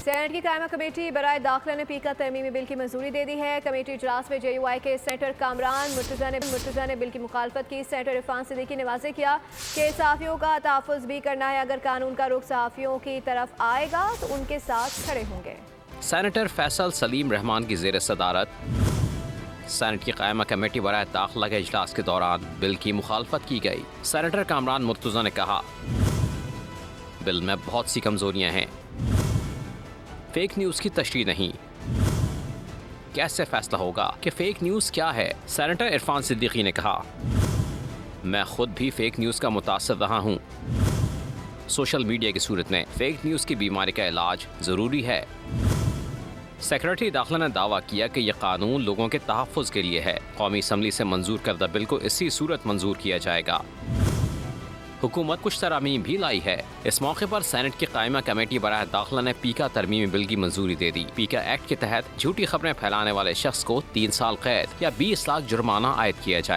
Senate की कायमा committee बराए दाखिला ने पीका तरमीमी बिल की मंजूरी दे दी है। कमेटी इजलास में JUI के सेनेटर कामरान मुर्तज़ा ने बिल की मुखालफत की। सेनेटर इरफान सिद्दीकी ने वाज़ेह किया कि सहाफ़ियों का तहफ़्फ़ुज़ भी करना है। अगर कानून का रुख सहाफ़ियों की तरफ आएगा तो उनके साथ खड़े होंगे। सेनेटर फैसल सलीम रहमान की ज़ेर सदारत सेनेट की कायमा कमेटी बराए दाखिला के इजलास के दौरान बिल की मुखालफत की गई। सेनेटर कामरान मुर्तज़ा ने कहा, बिल में बहुत सी कमजोरियां हैं। फेक न्यूज़ की तशरीह नहीं। कैसे फैसला होगा कि फेक न्यूज़ क्या है? सेनेटर इरफान सिद्दीकी ने कहा, मैं खुद भी फेक न्यूज़ का मुतासिर रहा हूँ। सोशल मीडिया की सूरत में फेक न्यूज़ की बीमारी का इलाज ज़रूरी है। सेक्रेटरी दाखिला ने दावा किया कि यह कानून लोगों के तहफ़्फ़ुज़ के लिए है। कौमी असम्बली से मंजूर करदा बिल को इसी सूरत मंजूर किया जाएगा। हुकूमत कुछ तरामीम भी लाई है। इस मौके पर सेनेट की कायमा कमेटी बराए दाखिला ने पीका तरमीमी बिल की मंजूरी दे दी। पीका एक्ट के तहत झूठी खबरें फैलाने वाले शख्स को 3 साल कैद या 20 लाख जुर्माना आयद किया जाएगा।